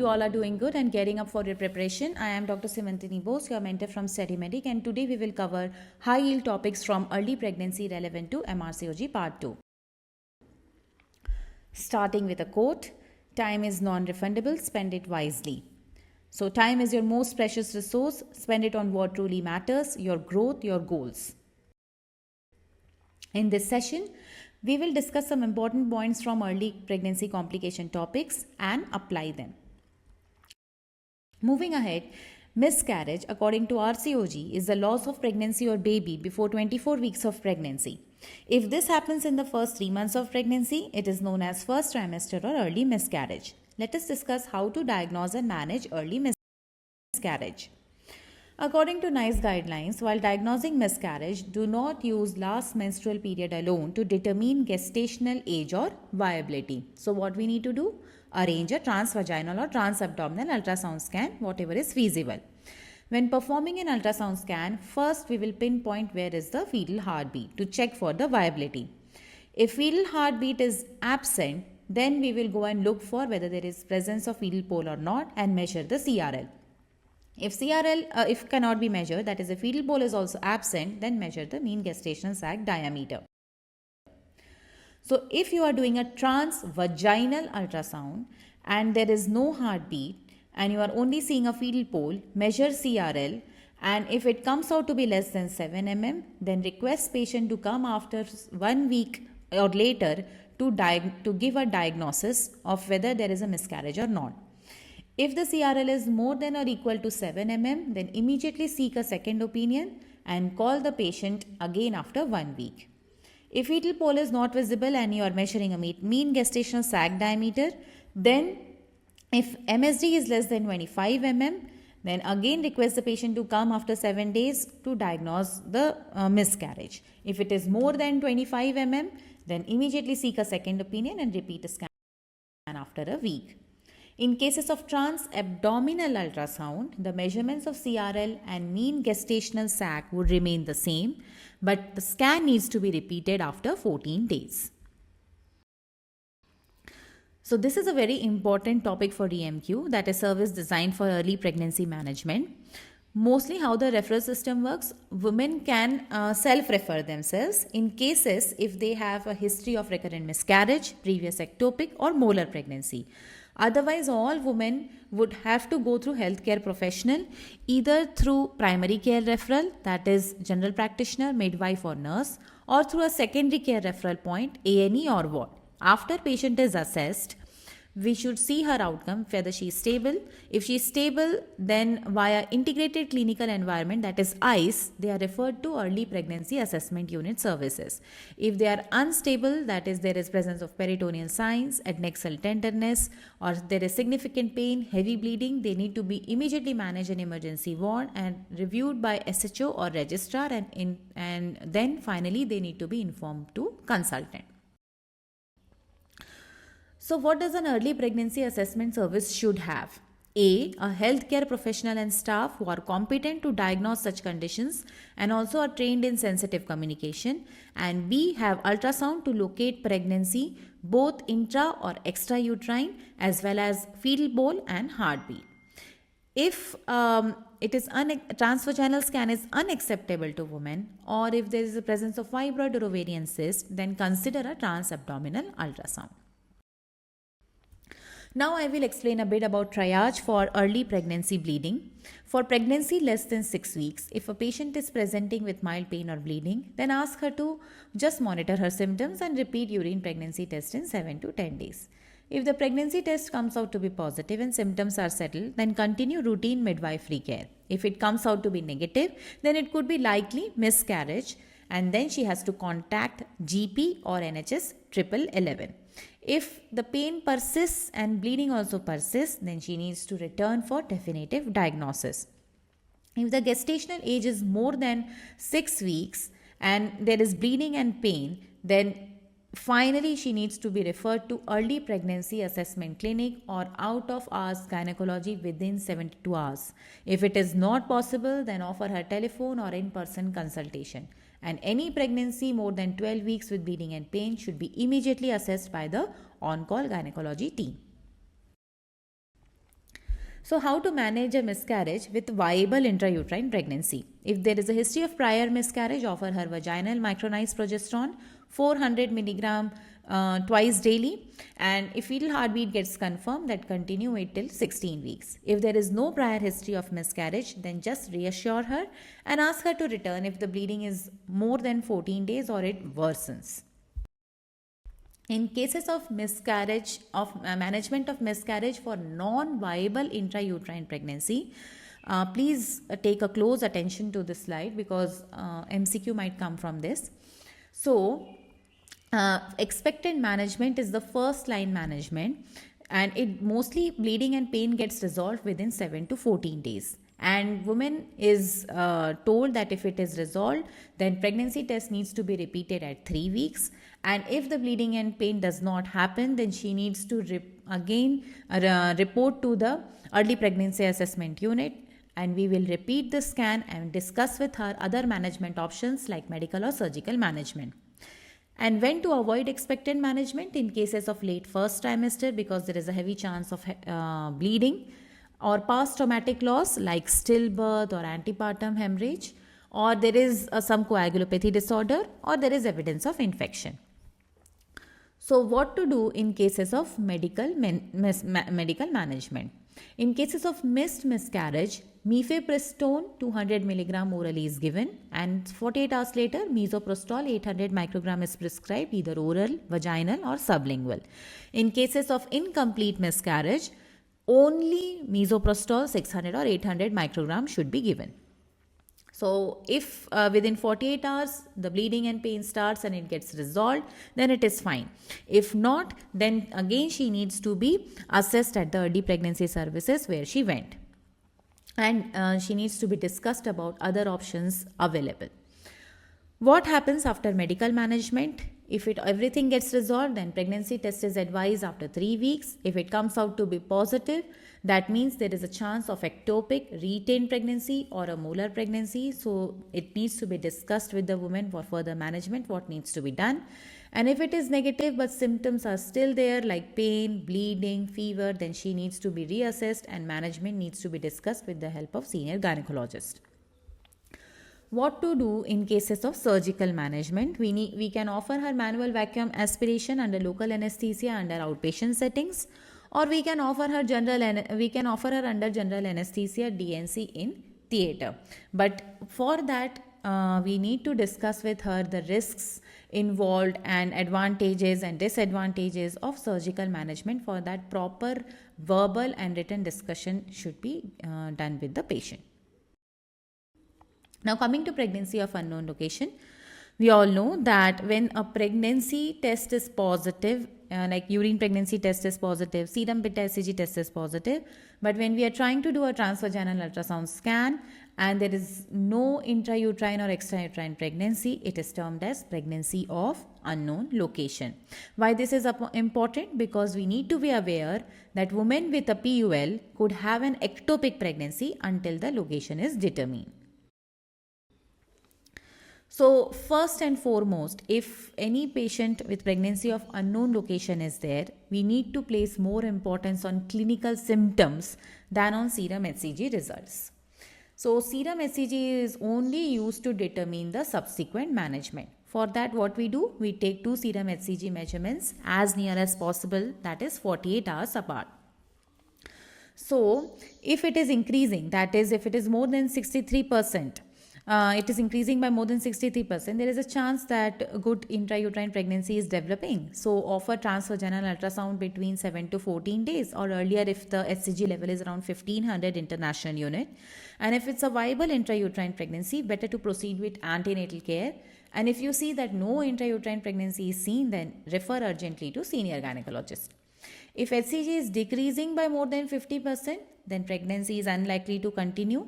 you all are doing good and getting up for your preparation. I am Dr.Simantini Bose, your mentor from Study Medic, and today we will cover high yield topics from early pregnancy relevant to MRCOG Part 2. Starting with a quote, time is non-refundable, spend it wisely. So time is your most precious resource, spend it on what truly matters, your growth, your goals. In this session, we will discuss some important points from early pregnancy complication topics and apply them. Moving ahead, miscarriage according to RCOG is the loss of pregnancy or baby before 24 weeks of pregnancy. If this happens in the first 3 months of pregnancy, it is known as first trimester or early miscarriage. Let us discuss how to diagnose and manage early miscarriage. According to NICE guidelines, while diagnosing miscarriage, do not use last menstrual period alone to determine gestational age or viability. So what we need to do? Arrange a transvaginal or transabdominal ultrasound scan, whatever is feasible. When performing an ultrasound scan, first we will pinpoint where is the fetal heartbeat to check for the viability. If fetal heartbeat is absent, then we will go and look for whether there is presence of fetal pole or not and measure the CRL. If if cannot be measured, that is the fetal pole is also absent, then measure the mean gestational sac diameter. So if you are doing a transvaginal ultrasound and there is no heartbeat and you are only seeing a fetal pole, measure CRL, and if it comes out to be less than 7 mm, then request patient to come after 1 week or later to give a diagnosis of whether there is a miscarriage or not. If the CRL is more than or equal to 7 mm, then immediately seek a second opinion and call the patient again after 1 week. If fetal pole is not visible and you are measuring a mean gestational sac diameter, then if MSD is less than 25 mm, then again request the patient to come after 7 days to diagnose the miscarriage. If it is more than 25 mm, then immediately seek a second opinion and repeat a scan after a week. In cases of transabdominal ultrasound, the measurements of CRL and mean gestational sac would remain the same, but the scan needs to be repeated after 14 days. So this is a very important topic for EMQ, that is service designed for early pregnancy management. Mostly how the referral system works, women can self-refer themselves in cases if they have a history of recurrent miscarriage, previous ectopic or molar pregnancy. Otherwise, all women would have to go through healthcare professional, either through primary care referral, that is general practitioner, midwife or nurse, or through a secondary care referral point, A&E or ward. After patient is assessed, we should see her outcome, whether she is stable. If she is stable, then via integrated clinical environment, that is ICE, they are referred to early pregnancy assessment unit services. If they are unstable, that is there is presence of peritoneal signs, adnexal tenderness, or there is significant pain, heavy bleeding, they need to be immediately managed in emergency ward and reviewed by SHO or registrar, and then finally they need to be informed to consultant. So what does an early pregnancy assessment service should have? A healthcare professional and staff who are competent to diagnose such conditions and also are trained in sensitive communication. And B, have ultrasound to locate pregnancy, both intra or extrauterine, as well as fetal pole and heartbeat. If transvaginal scan is unacceptable to women, or if there is a presence of fibroid or ovarian cyst, then consider a transabdominal ultrasound. Now I will explain a bit about triage for early pregnancy bleeding. For pregnancy less than 6 weeks, if a patient is presenting with mild pain or bleeding, then ask her to just monitor her symptoms and repeat urine pregnancy test in 7 to 10 days. If the pregnancy test comes out to be positive and symptoms are settled, then continue routine midwifery care. If it comes out to be negative, then it could be likely miscarriage, and then she has to contact GP or NHS 1111. If the pain persists and bleeding also persists, then she needs to return for definitive diagnosis. If the gestational age is more than 6 weeks and there is bleeding and pain, then finally she needs to be referred to early pregnancy assessment clinic or out of hours gynecology within 72 hours. If it is not possible, then offer her telephone or in-person consultation. And any pregnancy more than 12 weeks with bleeding and pain should be immediately assessed by the on-call gynecology team. So, how to manage a miscarriage with viable intrauterine pregnancy? If there is a history of prior miscarriage, offer her vaginal micronized progesterone 400 milligram twice daily, and if fetal heartbeat gets confirmed, that continue it till 16 weeks. If there is no prior history of miscarriage, then just reassure her and ask her to return if the bleeding is more than 14 days or it worsens. In cases of miscarriage, management of miscarriage for non-viable intrauterine pregnancy, please take a close attention to this slide because MCQ might come from this. So, expectant management is the first line management, and it mostly bleeding and pain gets resolved within 7 to 14 days. And woman is told that if it is resolved, then pregnancy test needs to be repeated at 3 weeks. And if the bleeding and pain does not happen, then she needs to report to the early pregnancy assessment unit, and we will repeat the scan and discuss with her other management options like medical or surgical management. And when to avoid expectant management in cases of late first trimester, because there is a heavy chance of bleeding, or past traumatic loss like stillbirth or antepartum hemorrhage, or there is some coagulopathy disorder, or there is evidence of infection. So, what to do in cases of medical management? In cases of missed miscarriage, mifepristone 200 mg orally is given, and 48 hours later misoprostol 800 microgram is prescribed, either oral, vaginal or sublingual. In cases of incomplete miscarriage, only misoprostol 600 or 800 microgram should be given. So, if within 48 hours the bleeding and pain starts and it gets resolved, then it is fine. If not, then again she needs to be assessed at the early pregnancy services where she went, and she needs to be discussed about other options available. What happens after medical management? If everything gets resolved, then pregnancy test is advised after 3 weeks. If it comes out to be positive, that means there is a chance of ectopic retained pregnancy or a molar pregnancy. So it needs to be discussed with the woman for further management, what needs to be done. And if it is negative but symptoms are still there like pain, bleeding, fever, then she needs to be reassessed and management needs to be discussed with the help of senior gynecologist. What to do in cases of surgical management? We can offer her manual vacuum aspiration under local anesthesia under outpatient settings, or we can offer her under general anesthesia DNC in theatre. But for that, we need to discuss with her the risks involved and advantages and disadvantages of surgical management. For that, proper verbal and written discussion should be done with the patient. Now, coming to pregnancy of unknown location, we all know that when a pregnancy test is positive, like urine pregnancy test is positive, serum beta HCG test is positive, but when we are trying to do a transvaginal ultrasound scan and there is no intrauterine or extrauterine pregnancy, it is termed as pregnancy of unknown location. Why this is important? Because we need to be aware that women with a PUL could have an ectopic pregnancy until the location is determined. So, first and foremost, if any patient with pregnancy of unknown location is there, we need to place more importance on clinical symptoms than on serum HCG results. So, serum HCG is only used to determine the subsequent management. For that, what we do? We take 2 serum HCG measurements as near as possible, that is 48 hours apart. So, if it is increasing, that is if it is more than 63%, it is increasing by more than 63%, there is a chance that a good intrauterine pregnancy is developing. So, offer transvaginal ultrasound between 7 to 14 days or earlier if the HCG level is around 1500 international unit. And if it's a viable intrauterine pregnancy, better to proceed with antenatal care. And if you see that no intrauterine pregnancy is seen, then refer urgently to senior gynecologist. If HCG is decreasing by more than 50%, then pregnancy is unlikely to continue.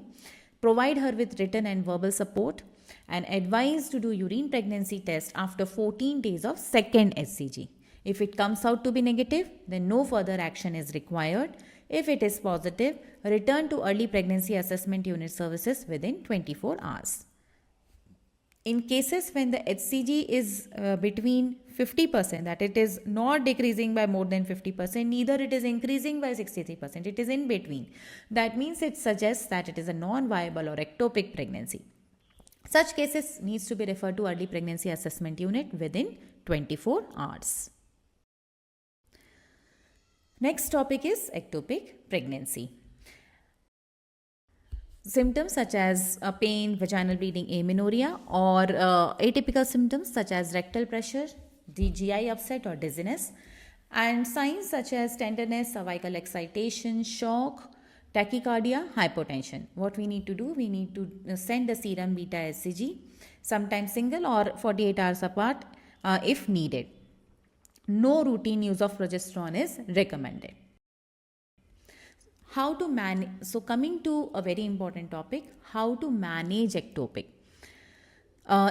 Provide her with written and verbal support and advise to do urine pregnancy test after 14 days of second HCG. If it comes out to be negative, then no further action is required. If it is positive, return to early pregnancy assessment unit services within 24 hours. In cases when the HCG is between 50%, that it is not decreasing by more than 50%, neither it is increasing by 63%, it is in between. That means it suggests that it is a non-viable or ectopic pregnancy. Such cases needs to be referred to early pregnancy assessment unit within 24 hours. Next topic is ectopic pregnancy. Symptoms such as pain, vaginal bleeding, amenorrhea, or atypical symptoms such as rectal pressure, the GI upset or dizziness, and signs such as tenderness, cervical excitation, shock, tachycardia, hypotension. What we need to do? We need to send the serum beta HCG, sometimes single or 48 hours apart if needed. No routine use of progesterone is recommended. How to manage? So coming to a very important topic, how to manage ectopic.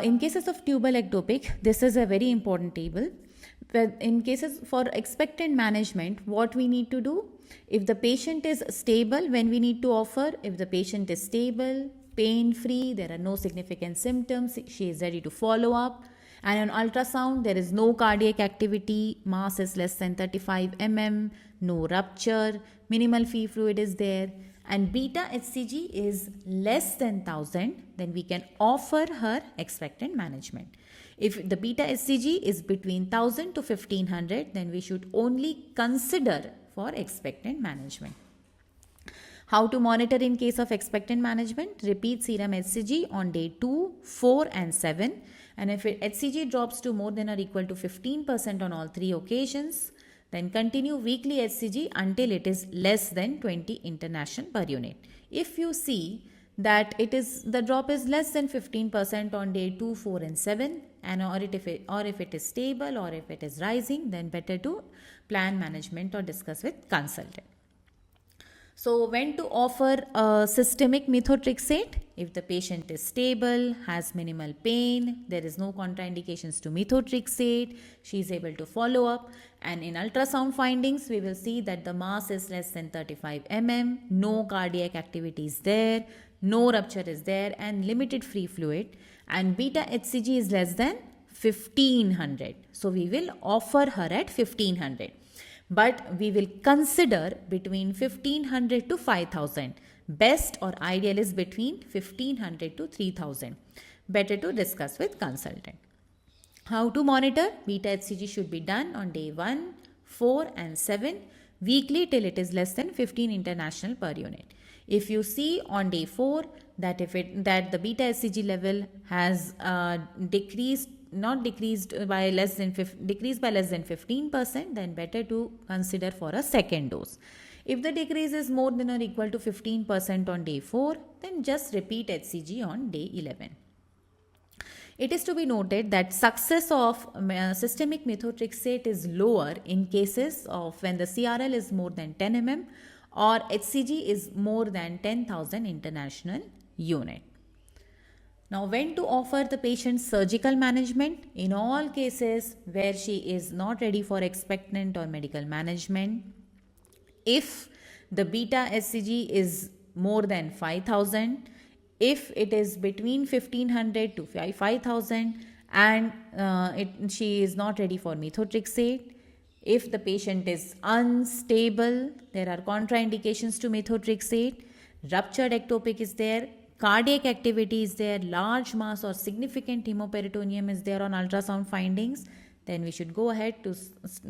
In cases of tubal ectopic, this is a very important table. In cases for expectant management, what we need to do? If the patient is stable, when we need to offer, if the patient is stable, pain-free, there are no significant symptoms, she is ready to follow up, and on ultrasound, there is no cardiac activity, mass is less than 35 mm, no rupture, minimal free fluid is there, and beta HCG is less than 1000, then we can offer her expectant management. If the beta HCG is between 1000 to 1500, then we should only consider for expectant management. How to monitor in case of expectant management? Repeat serum HCG on day 2, 4 and 7. And if HCG drops to more than or equal to 15% on all 3 occasions, then continue weekly HCG until it is less than 20 international per unit. If you see that the drop is less than 15% on day 2, 4 and 7, and or if it is stable or if it is rising, then better to plan management or discuss with consultant. So when to offer systemic methotrexate? If the patient is stable, has minimal pain, there is no contraindications to methotrexate, she is able to follow up, and in ultrasound findings we will see that the mass is less than 35 mm, no cardiac activity is there, no rupture is there, and limited free fluid, and beta HCG is less than 1500. So we will offer her at 1500. But we will consider between 1500 to 5000. Best or ideal is between 1500 to 3000. Better to discuss with consultant. How to monitor? Beta HCG should be done on day 1, 4 and 7 weekly till it is less than 15 international per unit. If you see on day 4 that the beta HCG level has decreased by less than 15%, then better to consider for a second dose. If the decrease is more than or equal to 15% on day 4, then just repeat HCG on day 11. It is to be noted that success of systemic methotrexate is lower in cases of when the CRL is more than 10 mm or HCG is more than 10,000 international unit. Now, when to offer the patient surgical management? In all cases where she is not ready for expectant or medical management, if the beta HCG is more than 5000, if it is between 1500 to 5000 and she is not ready for methotrexate, if the patient is unstable, there are contraindications to methotrexate, ruptured ectopic is there, cardiac activity is there, large mass or significant hemoperitoneum is there on ultrasound findings, then we should go ahead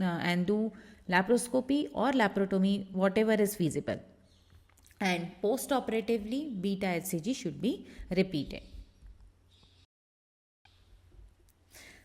and do laparoscopy or laparotomy, whatever is feasible. And post-operatively, beta HCG should be repeated.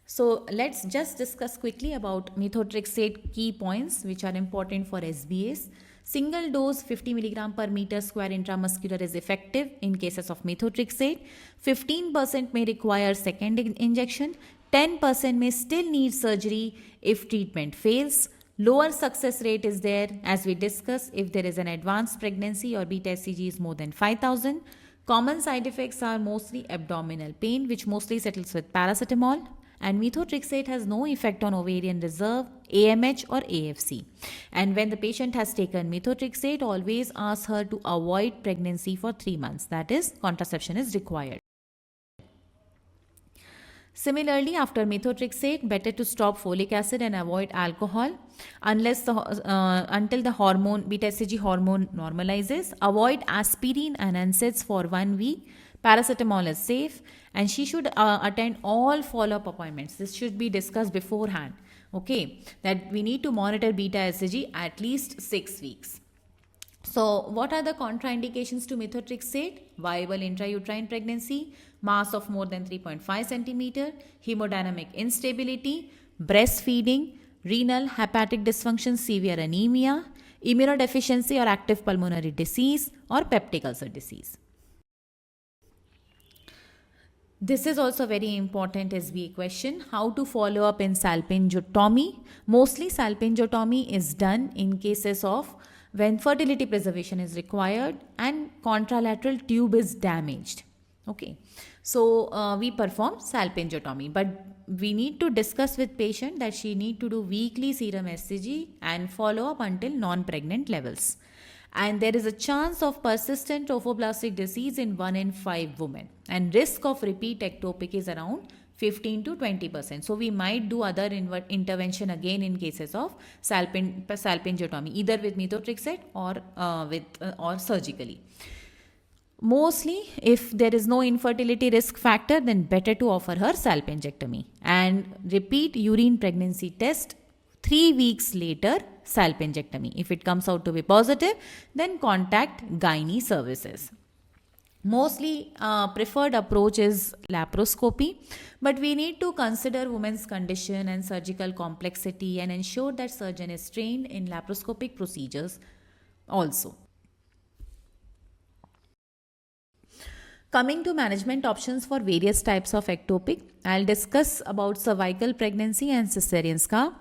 So let's just discuss quickly about methotrexate key points which are important for SBAs. Single dose 50 mg per meter square intramuscular is effective in cases of methotrexate. 15% may require second injection. 10% may still need surgery if treatment fails. Lower success rate is there, as we discussed, if there is an advanced pregnancy or beta HCG is more than 5000. Common side effects are mostly abdominal pain, which mostly settles with paracetamol. And methotrexate has no effect on ovarian reserve, AMH or AFC. And when the patient has taken methotrexate, always ask her to avoid pregnancy for 3 months. That is, contraception is required. Similarly, after methotrexate, better to stop folic acid and avoid alcohol until the hormone beta HCG hormone normalizes. Avoid aspirin and NSAIDs for 1 week. Paracetamol is safe, and she should attend all follow-up appointments. This should be discussed beforehand. Okay, that we need to monitor beta HCG at least 6 weeks. So, what are the contraindications to methotrexate? Viable intrauterine pregnancy, mass of more than 3.5 centimeter, hemodynamic instability, breastfeeding, renal, hepatic dysfunction, severe anemia, immunodeficiency or active pulmonary disease, or peptic ulcer disease. This is also very important SBA question. How to follow up in salpingotomy? Mostly salpingotomy is done in cases of when fertility preservation is required and contralateral tube is damaged. Okay, so we perform salpingotomy, but we need to discuss with patient that she need to do weekly serum HCG and follow up until non-pregnant levels. And there is a chance of persistent trophoblastic disease in 1 in 5 women, and risk of repeat ectopic is around 15 to 20%. So we might do other intervention again in cases of salpingotomy, either with methotrexate or surgically. Mostly, if there is no infertility risk factor, then better to offer her salpingectomy and repeat urine pregnancy test 3 weeks later, salpingectomy. If it comes out to be positive, then contact gynae services. Mostly preferred approach is laparoscopy, but we need to consider women's condition and surgical complexity and ensure that surgeon is trained in laparoscopic procedures also. Coming to management options for various types of ectopic, I'll discuss about cervical pregnancy and cesarean scar.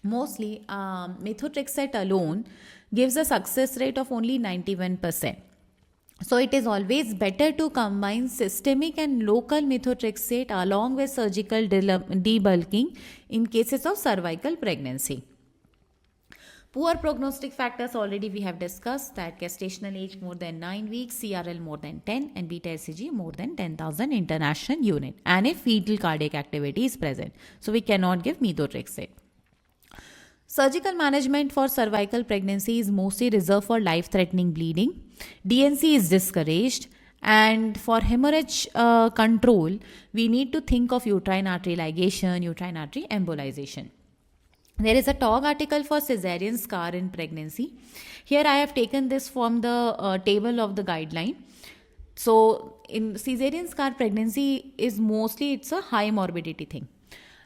Mostly, methotrexate alone gives a success rate of only 91%. So, it is always better to combine systemic and local methotrexate along with surgical debulking in cases of cervical pregnancy. Poor prognostic factors already we have discussed, that gestational age more than 9 weeks, CRL more than 10 and beta HCG more than 10,000 international unit, and if fetal cardiac activity is present. So, we cannot give methotrexate. Surgical management for cervical pregnancy is mostly reserved for life-threatening bleeding. DNC is discouraged, and for hemorrhage control, we need to think of uterine artery ligation, uterine artery embolization. There is a talk article for cesarean scar in pregnancy. Here I have taken this from the table of the guideline. So in cesarean scar pregnancy is mostly it's a high morbidity thing.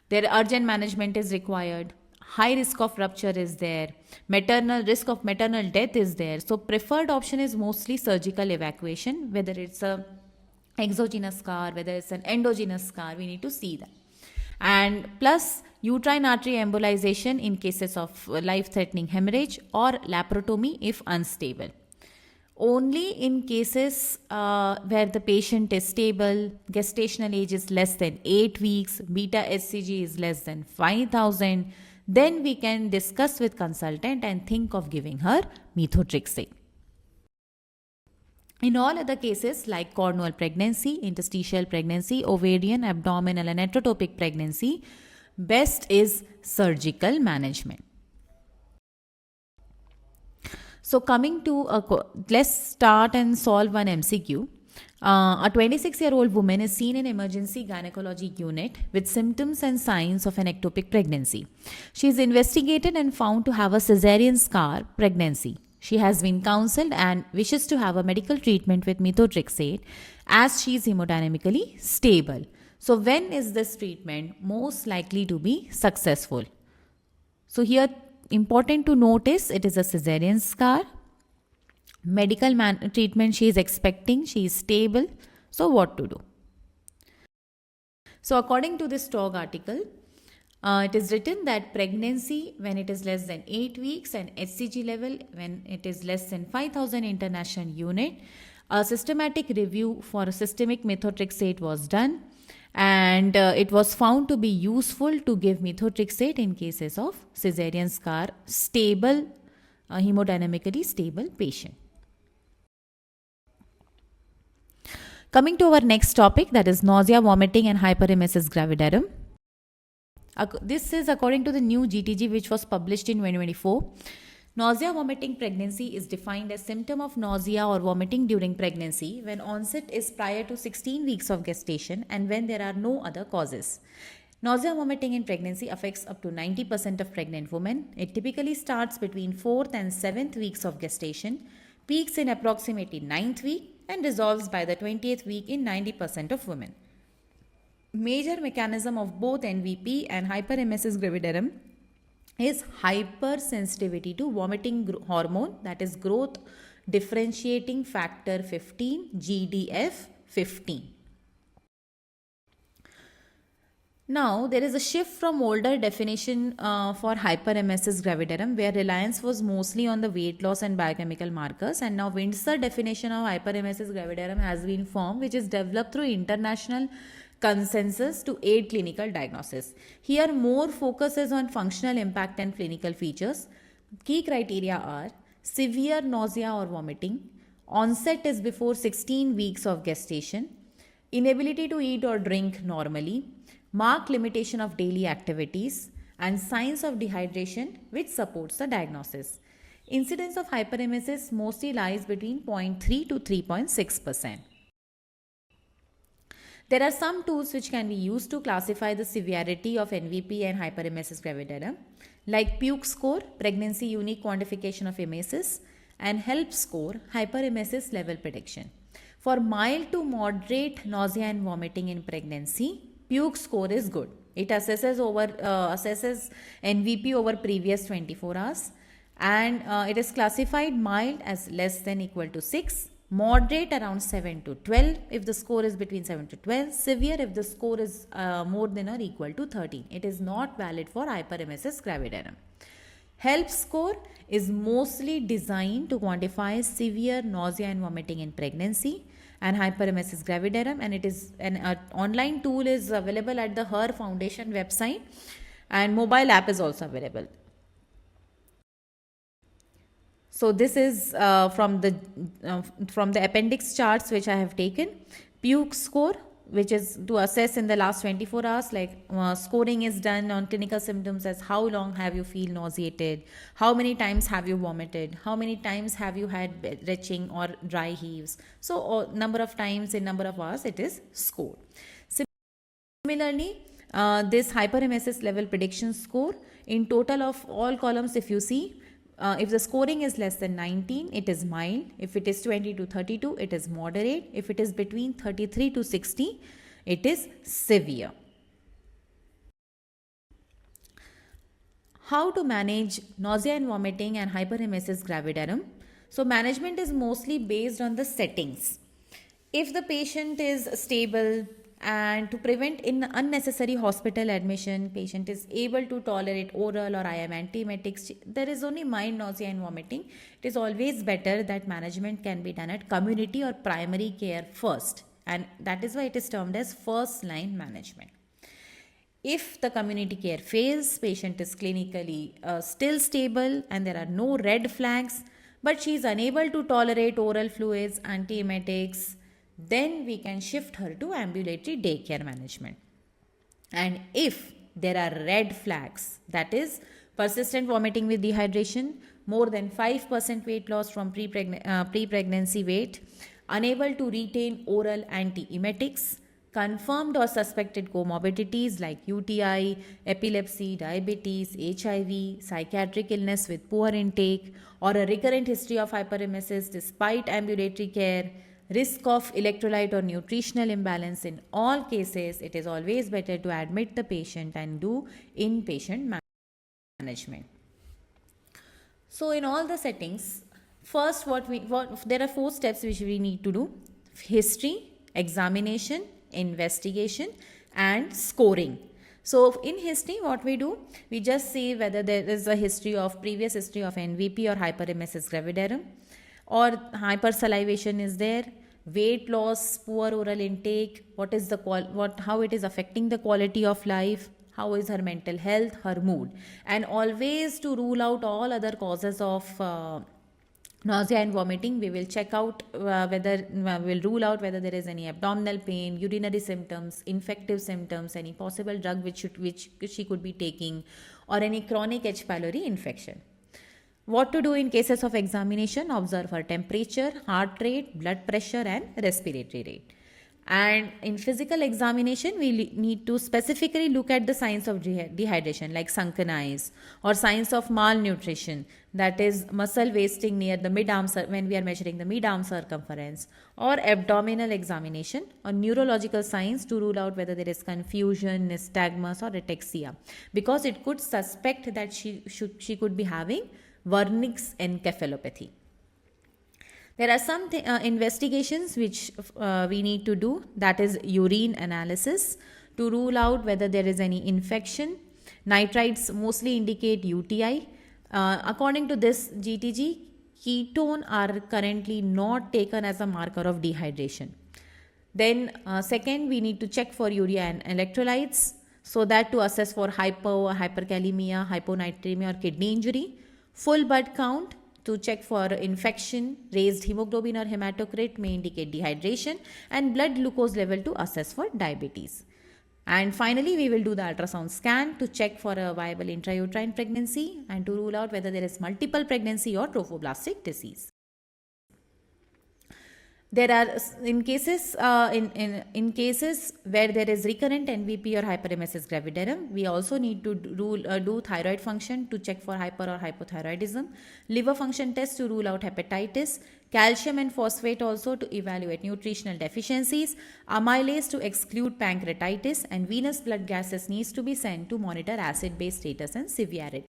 There urgent management is required. High risk of rupture is there. Risk of maternal death is there. So preferred option is mostly surgical evacuation, whether it's a exogenous scar, whether it's an endogenous scar, we need to see that. And plus uterine artery embolization in cases of life-threatening hemorrhage or laparotomy if unstable. Only in cases where the patient is stable, gestational age is less than 8 weeks, beta HCG is less than 5,000, then we can discuss with consultant and think of giving her methotrexate. In all other cases like cornual pregnancy, interstitial pregnancy, ovarian, abdominal and ectopic pregnancy, best is surgical management. So coming to, let's start and solve one MCQ. A 26-year-old woman is seen in emergency gynecology unit with symptoms and signs of an ectopic pregnancy. She is investigated and found to have a cesarean scar pregnancy. She has been counseled and wishes to have a medical treatment with methotrexate as she is hemodynamically stable. So when is this treatment most likely to be successful? So here important to notice it is a cesarean scar. Medical treatment she is expecting, she is stable. So what to do? So according to this TOG article, it is written that pregnancy when it is less than 8 weeks and HCG level when it is less than 5,000 international unit, a systematic review for a systemic methotrexate was done, and it was found to be useful to give methotrexate in cases of cesarean scar stable, hemodynamically stable patient. Coming to our next topic, that is nausea, vomiting and hyperemesis gravidarum. This is according to the new GTG which was published in 2024. Nausea vomiting pregnancy is defined as symptom of nausea or vomiting during pregnancy when onset is prior to 16 weeks of gestation and when there are no other causes. Nausea vomiting in pregnancy affects up to 90% of pregnant women. It typically starts between 4th and 7th weeks of gestation, peaks in approximately 9th week and resolves by the 20th week in 90% of women. Major mechanism of both NVP and hyperemesis gravidarum is hypersensitivity to vomiting hormone, that is growth differentiating factor 15, GDF 15. Now, there is a shift from older definition for hyperemesis gravidarum where reliance was mostly on the weight loss and biochemical markers, and now Windsor definition of hyperemesis gravidarum has been formed, which is developed through international consensus to aid clinical diagnosis. Here more focus is on functional impact and clinical features. Key criteria are severe nausea or vomiting, onset is before 16 weeks of gestation, inability to eat or drink normally, marked limitation of daily activities, and signs of dehydration which supports the diagnosis. Incidence of hyperemesis mostly lies between 0.3 to 3.6%. There are some tools which can be used to classify the severity of NVP and hyperemesis gravidarum, like Puke score, pregnancy unique quantification of emesis, and HELP score, hyperemesis level prediction. For mild to moderate nausea and vomiting in pregnancy, Puke score is good. It assesses NVP over previous 24 hours, and it is classified mild as less than equal to 6. Moderate around 7 to 12 if the score is between 7 to 12, severe if the score is more than or equal to 13. It is not valid for hyperemesis gravidarum. HELP score is mostly designed to quantify severe nausea and vomiting in pregnancy and hyperemesis gravidarum, and it is an online tool is available at the HER Foundation website, and mobile app is also available. So this is from the appendix charts which I have taken. Puke score, which is to assess in the last 24 hours, like scoring is done on clinical symptoms as how long have you feel nauseated, how many times have you vomited, how many times have you had retching or dry heaves. So number of times in number of hours it is scored. Similarly, this hyperemesis level prediction score, in total of all columns if you see, if the scoring is less than 19, it is mild. If it is 20 to 32, it is moderate. If it is between 33 to 60, it is severe. How to manage nausea and vomiting and hyperemesis gravidarum? So management is mostly based on the settings. If the patient is stable, and to prevent unnecessary hospital admission, patient is able to tolerate oral or IM antiemetics, there is only mild nausea and vomiting, it is always better that management can be done at community or primary care first, and that is why it is termed as first line management. If the community care fails, patient is clinically still stable and there are no red flags, but she is unable to tolerate oral fluids, antiemetics, then we can shift her to ambulatory daycare management. And if there are red flags, that is persistent vomiting with dehydration, more than 5% weight loss from pre-pregnancy weight, unable to retain oral antiemetics, confirmed or suspected comorbidities like UTI, epilepsy, diabetes, HIV, psychiatric illness with poor intake, or a recurrent history of hyperemesis despite ambulatory care, risk of electrolyte or nutritional imbalance, in all cases, it is always better to admit the patient and do inpatient management. So in all the settings, first there are 4 steps which we need to do: history, examination, investigation, and scoring. So in history, what we do, we just see whether there is a previous history of NVP or hyperemesis gravidarum, or hypersalivation is there, weight loss, poor oral intake, how it is affecting the quality of life, how is her mental health, her mood, and always to rule out all other causes of nausea and vomiting, we will check out we'll rule out whether there is any abdominal pain, urinary symptoms, infective symptoms, any possible drug which she could be taking, or any chronic H. pylori infection. What to do in cases of examination? Observe her temperature, heart rate, blood pressure, and respiratory rate. And in physical examination, we need to specifically look at the signs of dehydration, like sunken eyes, or signs of malnutrition, that is muscle wasting near the mid-arm when we are measuring the mid-arm circumference, or abdominal examination, or neurological signs to rule out whether there is confusion, nystagmus, or ataxia, because it could suspect that she could be having Wernicke's encephalopathy. There are some investigations which we need to do, that is urine analysis to rule out whether there is any infection. Nitrites mostly indicate UTI. According to this GTG, ketone are currently not taken as a marker of dehydration. Then second, we need to check for urea and electrolytes, so that to assess for hyperkalemia, hyponatremia, or kidney injury. Full blood count to check for infection, raised hemoglobin or hematocrit may indicate dehydration, and blood glucose level to assess for diabetes. And finally, we will do the ultrasound scan to check for a viable intrauterine pregnancy and to rule out whether there is multiple pregnancy or trophoblastic disease. There are in cases where there is recurrent NVP or hyperemesis gravidarum, we also need to do thyroid function to check for hyper or hypothyroidism, liver function test to rule out hepatitis, calcium and phosphate also to evaluate nutritional deficiencies, amylase to exclude pancreatitis, and venous blood gases needs to be sent to monitor acid-base status and severity.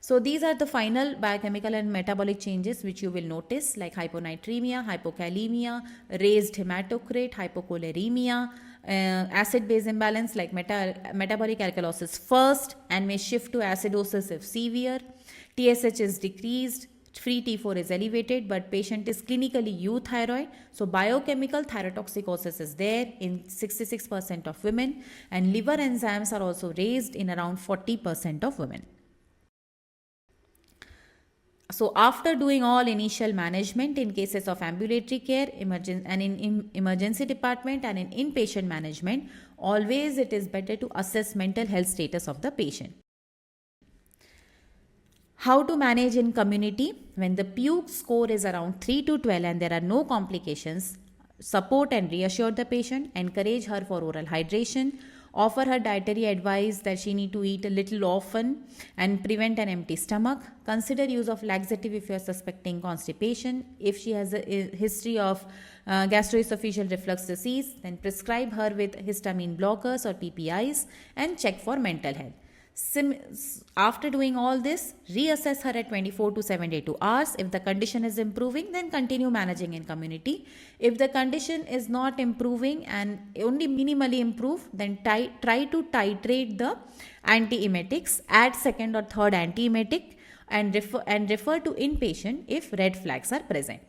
So these are the final biochemical and metabolic changes which you will notice, like hyponatremia, hypokalemia, raised hematocrit, hypocholeremia, acid-base imbalance like metabolic alkalosis first and may shift to acidosis if severe. TSH is decreased, free T4 is elevated, but patient is clinically euthyroid. So biochemical thyrotoxicosis is there in 66% of women, and liver enzymes are also raised in around 40% of women. So after doing all initial management in cases of ambulatory care, in emergency department and in inpatient management, always it is better to assess mental health status of the patient. How to manage in community? When the PUC score is around 3 to 12 and there are no complications, support and reassure the patient, encourage her for oral hydration, offer her dietary advice that she need to eat a little often and prevent an empty stomach. Consider use of laxative if you are suspecting constipation. If she has a history of gastroesophageal reflux disease, then prescribe her with histamine blockers or PPIs and check for mental health. After doing all this, reassess her at 24 to 72 hours. If the condition is improving, then continue managing in community. If the condition is not improving and only minimally improve, then try to titrate the antiemetics, add second or third antiemetic, and refer to inpatient if red flags are present.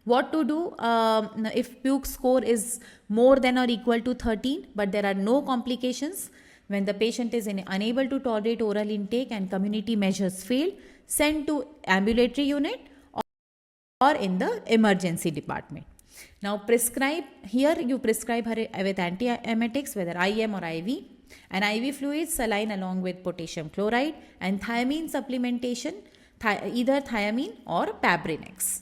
What to do if PUC score is more than or equal to 13 but there are no complications? When the patient is unable to tolerate oral intake and community measures fail, send to ambulatory unit or in the emergency department. Now you prescribe her with antiemetics, whether IM or IV, and IV fluids, saline along with potassium chloride, and thiamine supplementation, either thiamine or Pabrinex.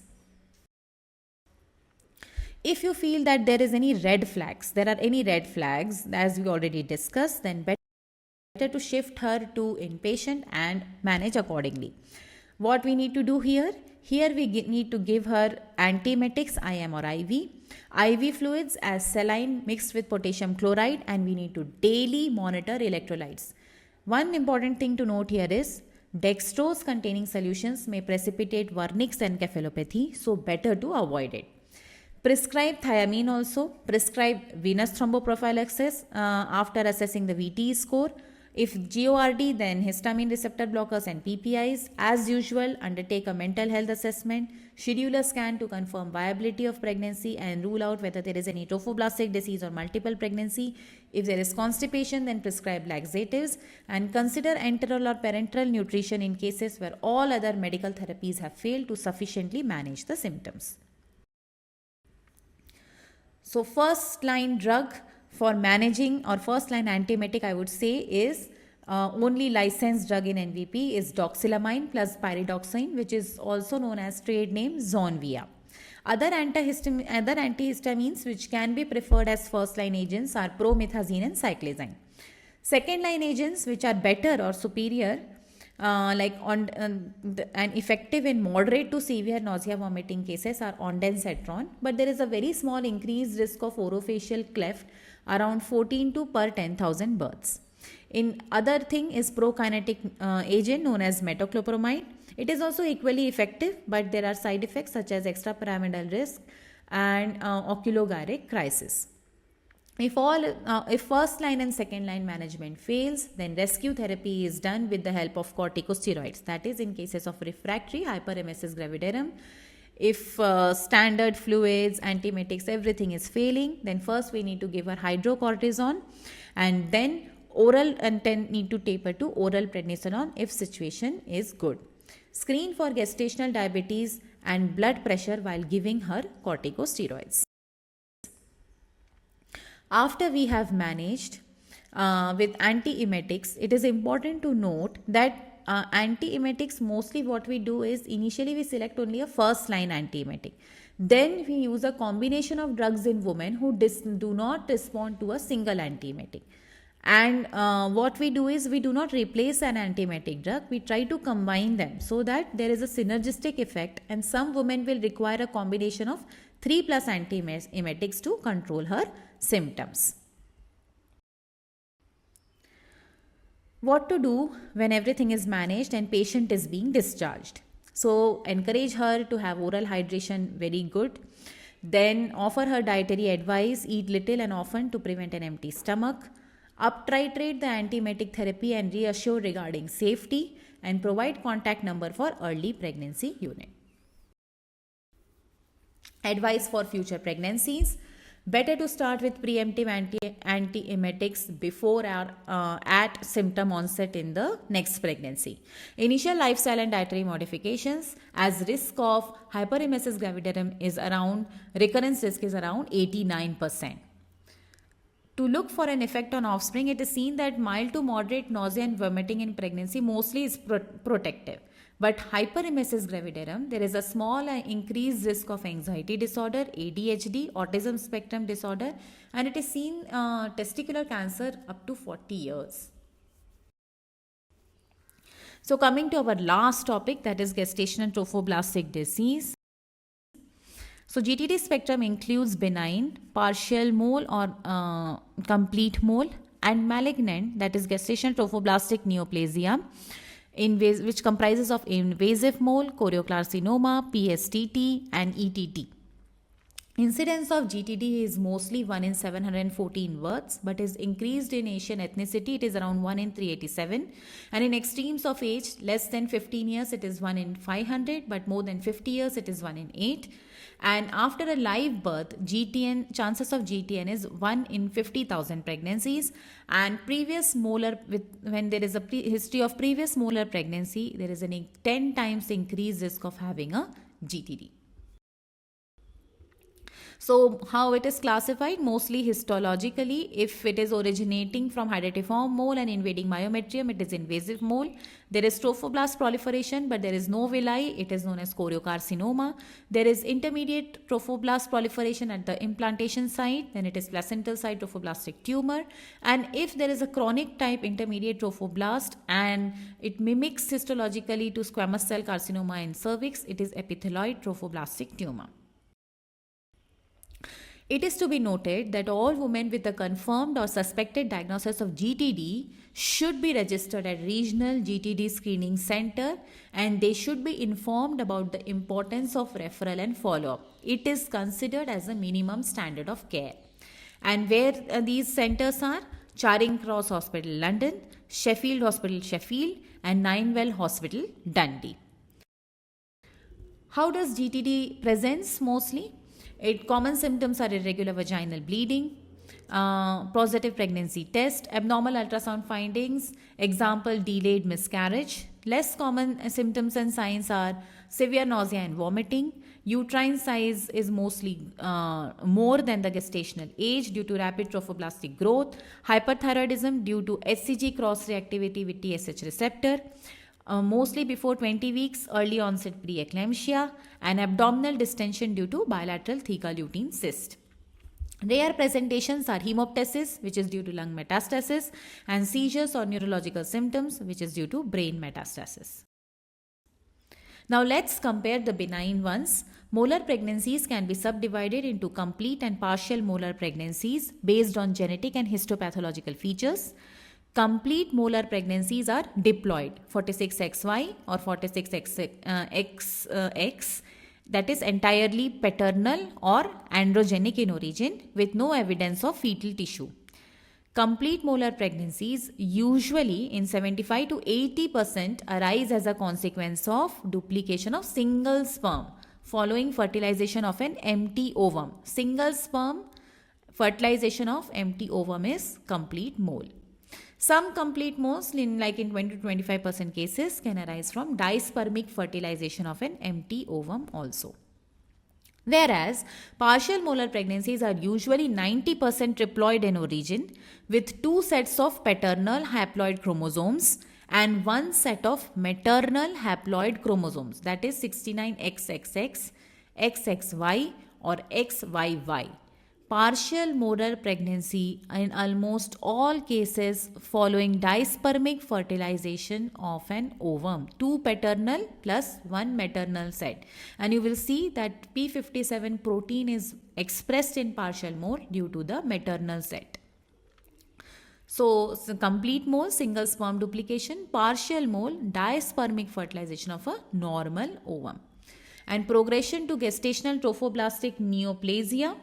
If you feel that there are any red flags, as we already discussed, then better to shift her to inpatient and manage accordingly. What we need to do here we need to give her antiemetics, IM or IV fluids as saline mixed with potassium chloride, and we need to daily monitor electrolytes. One important thing to note here is dextrose containing solutions may precipitate Wernicke's encephalopathy, so better to avoid it. Prescribe thiamine also. Prescribe venous thromboprophylaxis after assessing the VTE score. If GORD, then histamine receptor blockers and PPIs. As usual, undertake a mental health assessment, schedule a scan to confirm viability of pregnancy and rule out whether there is any trophoblastic disease or multiple pregnancy. If there is constipation, then prescribe laxatives and consider enteral or parenteral nutrition in cases where all other medical therapies have failed to sufficiently manage the symptoms. So first line drug for managing, or first line antiemetic, I would say, is only licensed drug in NVP is doxylamine plus pyridoxine, which is also known as trade name Zonvia. Other antihistamines which can be preferred as first line agents are promethazine and cyclizine. Second line agents which are better or superior and effective in moderate to severe nausea vomiting cases are ondansetron, but there is a very small increased risk of orofacial cleft, around 14 to per 10,000 births. In other thing is prokinetic agent known as metoclopramide. It is also equally effective, but there are side effects such as extrapyramidal risk and oculogyric crisis. If first line and second line management fails, then rescue therapy is done with the help of corticosteroids. That is in cases of refractory hyperemesis gravidarum. If standard fluids, antiemetics, everything is failing, then first we need to give her hydrocortisone, and then oral, and then need to taper to oral prednisolone if situation is good. Screen for gestational diabetes and blood pressure while giving her corticosteroids. After we have managed with antiemetics, it is important to note that antiemetics, mostly what we do is initially we select only a first line antiemetic. Then we use a combination of drugs in women who do not respond to a single antiemetic. And what we do is we do not replace an antiemetic drug, we try to combine them so that there is a synergistic effect, and some women will require a combination of 3+ antiemetics to control her symptoms. What to do when everything is managed and patient is being discharged? So encourage her to have oral hydration very good. Then offer her dietary advice, eat little and often to prevent an empty stomach. Up-titrate the antiemetic therapy and reassure regarding safety, and provide contact number for early pregnancy unit. Advice for future pregnancies: better to start with preemptive antiemetics before or at symptom onset in the next pregnancy. Initial lifestyle and dietary modifications, as risk of hyperemesis gravidarum is around, recurrence risk is around 89%. To look for an effect on offspring, it is seen that mild to moderate nausea and vomiting in pregnancy mostly is protective. But hyperemesis gravidarum, there is a small increased risk of anxiety disorder, ADHD, autism spectrum disorder, and it is seen testicular cancer up to 40 years. So coming to our last topic, that is gestational trophoblastic disease. So GTD spectrum includes benign, partial mole or complete mole, and malignant, that is gestational trophoblastic neoplasia, which comprises of invasive mole, choriocarcinoma, PSTT and ETT. Incidence of GTD is mostly 1 in 714 births, but is increased in Asian ethnicity. It is around 1 in 387, and in extremes of age less than 15 years it is 1 in 500, but more than 50 years it is 1 in 8. And after a live birth, chances of GTN is 1 in 50,000 pregnancies, and when there is a history of previous molar pregnancy, there is a 10 times increased risk of having a GTD. So how it is classified? Mostly histologically. If it is originating from hydatiform mole and invading myometrium, it is invasive mole. There is trophoblast proliferation, but there is no villi. It is known as choriocarcinoma. There is intermediate trophoblast proliferation at the implantation site. Then it is placental site trophoblastic tumor. And if there is a chronic type intermediate trophoblast and it mimics histologically to squamous cell carcinoma in cervix, it is epithelioid trophoblastic tumor. It is to be noted that all women with a confirmed or suspected diagnosis of GTD should be registered at regional GTD screening center, and they should be informed about the importance of referral and follow-up. It is considered as a minimum standard of care. And where these centers are: Charing Cross Hospital, London, Sheffield Hospital, Sheffield, and Ninewell Hospital, Dundee. How does GTD presents mostly? Common symptoms are irregular vaginal bleeding, positive pregnancy test, abnormal ultrasound findings, example delayed miscarriage. Less common symptoms and signs are severe nausea and vomiting. Uterine size is mostly more than the gestational age due to rapid trophoblastic growth, hyperthyroidism due to HCG cross-reactivity with TSH receptor, mostly before 20 weeks, early onset preeclampsia, and abdominal distension due to bilateral theca lutein cyst. Rare presentations are hemoptysis, which is due to lung metastasis, and seizures or neurological symptoms, which is due to brain metastasis. Now let's compare the benign ones. Molar pregnancies can be subdivided into complete and partial molar pregnancies based on genetic and histopathological features. Complete molar pregnancies are diploid, 46XY or 46XX, that is entirely paternal or androgenic in origin with no evidence of fetal tissue. Complete molar pregnancies usually in 75 to 80% arise as a consequence of duplication of single sperm following fertilization of an empty ovum. Single sperm fertilization of empty ovum is complete mole. Some complete moles, like in 20 to 25% cases, can arise from dispermic fertilization of an empty ovum also. Whereas partial molar pregnancies are usually 90% triploid in origin with 2 sets of paternal haploid chromosomes and 1 set of maternal haploid chromosomes, that is 69XXX, XXY or XYY. Partial molar pregnancy in almost all cases following dispermic fertilization of an ovum, 2 paternal plus 1 maternal set, and you will see that P57 protein is expressed in partial mole due to the maternal set. So complete mole, single sperm duplication, partial mole, dispermic fertilization of a normal ovum, and progression to gestational trophoblastic neoplasia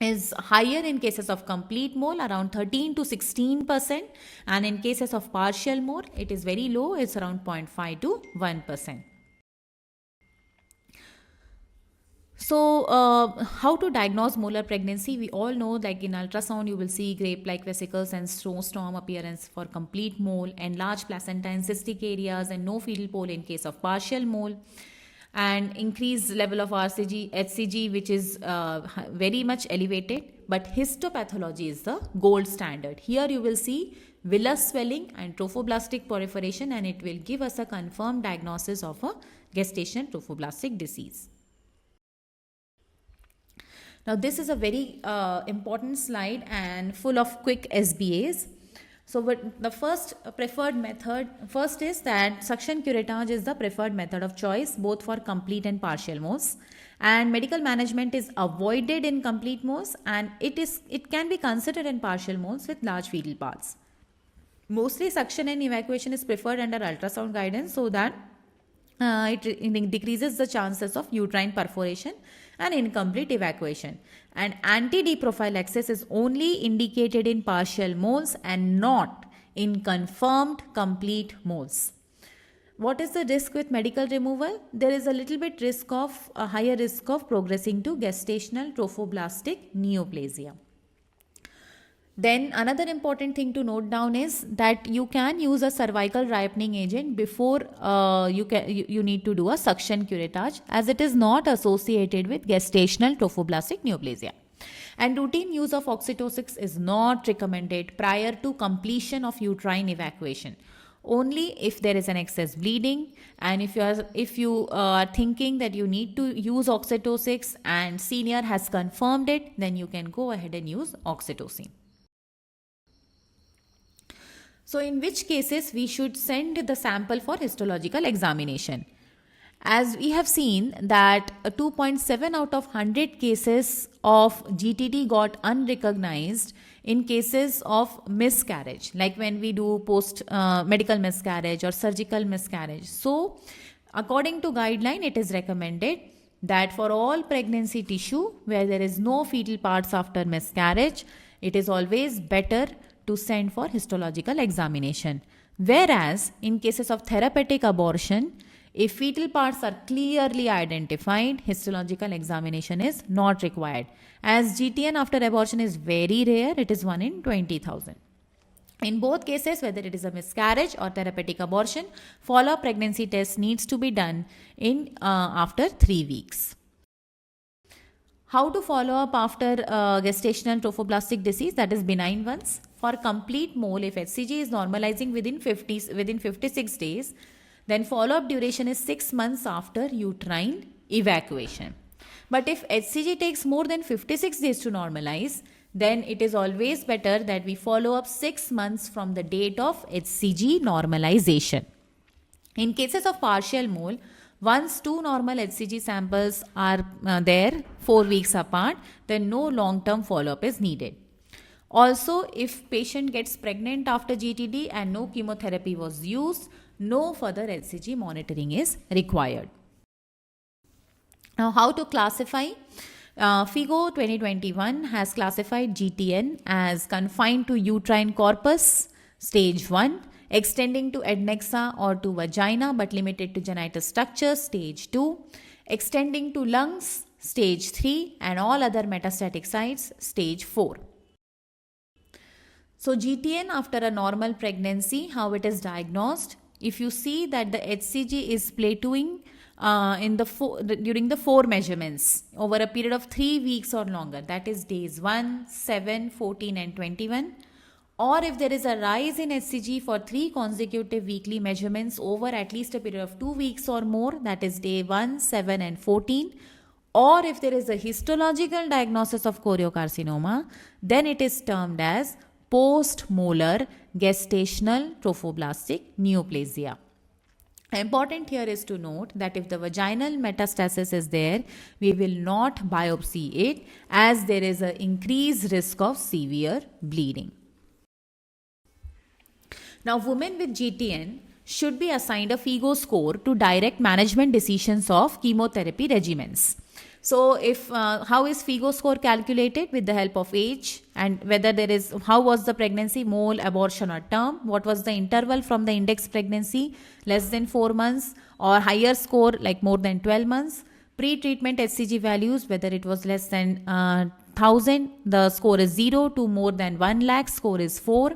is higher in cases of complete mole, around 13 to 16%, and in cases of partial mole it is very low, it's around 0.5 to 1%. So how to diagnose molar pregnancy? We all know, like in ultrasound you will see grape-like vesicles and snowstorm appearance for complete mole, enlarged placenta in cystic areas, and no fetal pole in case of partial mole, and increased level of HCG, which is very much elevated, but histopathology is the gold standard. Here you will see villus swelling and trophoblastic proliferation, and it will give us a confirmed diagnosis of a gestational trophoblastic disease. Now this is a very important slide and full of quick SBAs. So the first preferred method, first is that suction curettage is the preferred method of choice both for complete and partial moles, and medical management is avoided in complete moles, and it can be considered in partial moles with large fetal parts. Mostly suction and evacuation is preferred under ultrasound guidance so that it decreases the chances of uterine perforation and incomplete evacuation, and anti-deprophylaxis is only indicated in partial moles and not in confirmed complete moles. What is the risk with medical removal? There is a little bit a higher risk of progressing to gestational trophoblastic neoplasia. Then another important thing to note down is that you can use a cervical ripening agent before you need to do a suction curettage, as it is not associated with gestational trophoblastic neoplasia. And routine use of oxytocin is not recommended prior to completion of uterine evacuation. Only if there is an excess bleeding, and if you are thinking that you need to use oxytocin and senior has confirmed it, then you can go ahead and use oxytocin. So in which cases we should send the sample for histological examination? As we have seen that 2.7 out of 100 cases of GTD got unrecognized in cases of miscarriage, like when we do post medical miscarriage or surgical miscarriage. So according to guideline, it is recommended that for all pregnancy tissue where there is no fetal parts after miscarriage, it is always better to send for histological examination. Whereas in cases of therapeutic abortion, if fetal parts are clearly identified, histological examination is not required. As GTN after abortion is very rare, it is 1 in 20,000. In both cases, whether it is a miscarriage or therapeutic abortion, follow-up pregnancy test needs to be done after 3 weeks. How to follow up after gestational trophoblastic disease, that is benign ones? For complete mole, if HCG is normalizing within 56 days, then follow-up duration is 6 months after uterine evacuation. But if HCG takes more than 56 days to normalize, then it is always better that we follow up 6 months from the date of HCG normalization. In cases of partial mole, once 2 normal HCG samples are there 4 weeks apart, then no long-term follow-up is needed. Also, if patient gets pregnant after GTD and no chemotherapy was used, no further HCG monitoring is required. Now, how to classify? FIGO 2021 has classified GTN as confined to uterine corpus, stage 1, extending to adnexa or to vagina but limited to genital structure, stage 2, extending to lungs, stage 3, and all other metastatic sites, stage 4. So GTN after a normal pregnancy, how it is diagnosed? If you see that the HCG is plateauing during the 4 measurements over a period of 3 weeks or longer, that is days 1, 7, 14 and 21, or if there is a rise in HCG for 3 consecutive weekly measurements over at least a period of 2 weeks or more, that is day 1, 7 and 14, or if there is a histological diagnosis of choriocarcinoma, then it is termed as post-molar gestational trophoblastic neoplasia. Important here is to note that if the vaginal metastasis is there, we will not biopsy it as there is an increased risk of severe bleeding. Now, women with GTN should be assigned a FIGO score to direct management decisions of chemotherapy regimens. So, if how is FIGO score calculated? With the help of age and whether there is, how was the pregnancy, mole, abortion or term, what was the interval from the index pregnancy, less than 4 months or higher score like more than 12 months, pre-treatment HCG values, whether it was less than 1000, the score is 0 to more than 1 lakh, score is 4.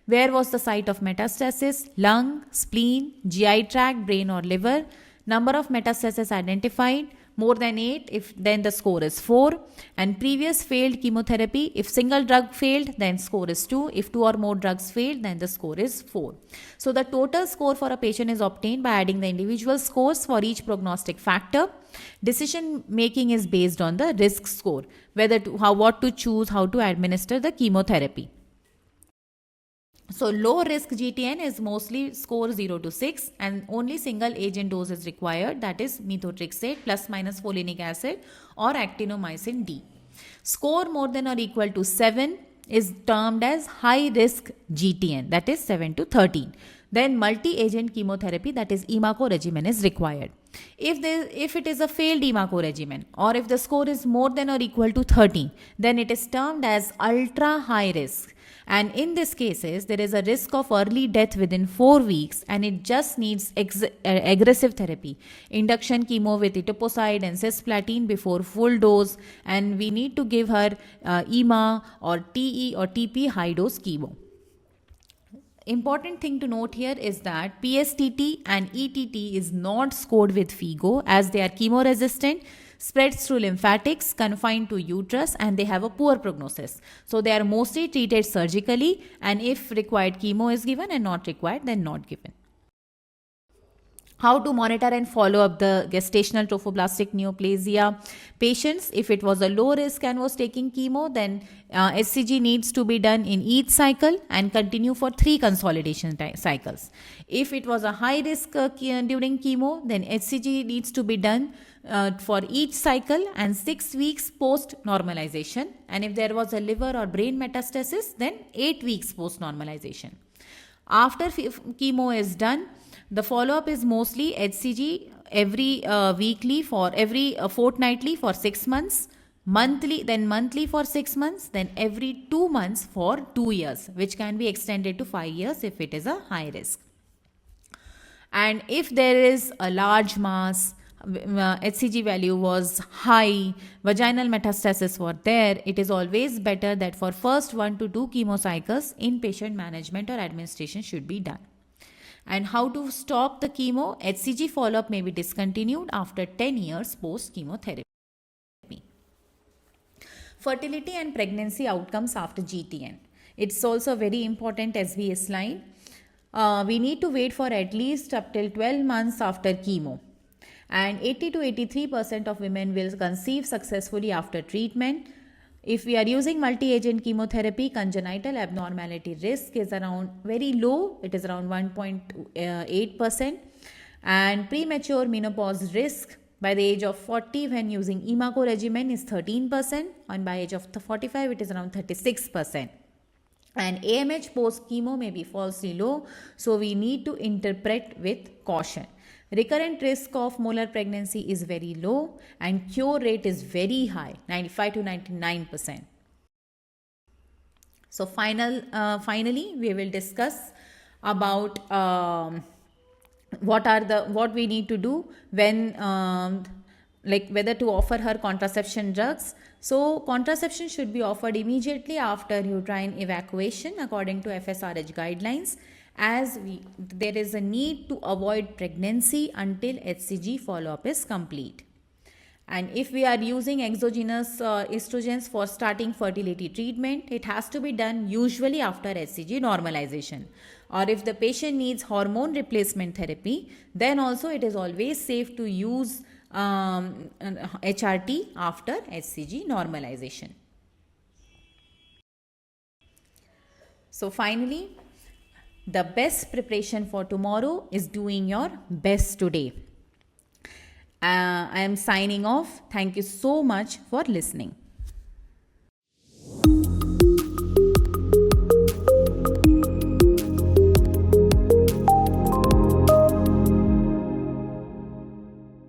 Where was the site of metastasis, lung, spleen, GI tract, brain or liver, number of metastases identified, more than 8, if then the score is 4, and previous failed chemotherapy, if single drug failed, then score is 2, if 2 or more drugs failed, then the score is 4. So the total score for a patient is obtained by adding the individual scores for each prognostic factor. Decision making is based on the risk score, whether to, what to choose, how to administer the chemotherapy. So low risk GTN is mostly score 0 to 6 and only single agent dose is required, that is methotrexate plus minus folinic acid or actinomycin D. Score more than or equal to 7 is termed as high risk GTN, that is 7 to 13. Then multi-agent chemotherapy, that is EMACO regimen is required. If it is a failed EMACO regimen or if the score is more than or equal to 13, then it is termed as ultra high risk. And in these cases, there is a risk of early death within 4 weeks and it just needs aggressive therapy. Induction chemo with etoposide and cisplatin before full dose, and we need to give her EMA or TE or TP high dose chemo. Important thing to note here is that PSTT and ETT is not scored with FIGO as they are chemo resistant, spreads through lymphatics, confined to uterus, and they have a poor prognosis. So they are mostly treated surgically, and if required chemo is given and not required, then not given. How to monitor and follow up the gestational trophoblastic neoplasia patients? If it was a low risk and was taking chemo, then HCG needs to be done in each cycle and continue for 3 consolidation cycles. If it was a high risk during chemo, then HCG needs to be done for each cycle and 6 weeks post normalization. And if there was a liver or brain metastasis, then 8 weeks post normalization. After chemo is done, the follow-up is mostly HCG every fortnightly for 6 months, monthly for 6 months, then every 2 months for 2 years, which can be extended to 5 years if it is a high risk. And if there is a large mass, HCG value was high, vaginal metastasis were there, it is always better that for first 1 to 2 chemocycles, inpatient management or administration should be done. And how to stop the chemo? HCG follow-up may be discontinued after 10 years post-chemotherapy. Fertility and pregnancy outcomes after GTN. It's also very important SBS line. We need to wait for at least up till 12 months after chemo. And 80 to 83% of women will conceive successfully after treatment. If we are using multi-agent chemotherapy, congenital abnormality risk is around very low. It is around 1.8%. And premature menopause risk by the age of 40 when using EMACO regimen is 13%. And by age of 45, it is around 36%. And AMH post chemo may be falsely low, so we need to interpret with caution. Recurrent risk of molar pregnancy is very low and cure rate is very high, 95 to 99%. So finally, we will discuss about what we need to do when whether to offer her contraception drugs. So contraception should be offered immediately after uterine evacuation according to FSRH guidelines, as there is a need to avoid pregnancy until HCG follow-up is complete. And if we are using exogenous estrogens for starting fertility treatment, it has to be done usually after HCG normalization. Or if the patient needs hormone replacement therapy, then also it is always safe to use HRT after HCG normalization. So finally, the best preparation for tomorrow is doing your best today. I am signing off. Thank you so much for listening.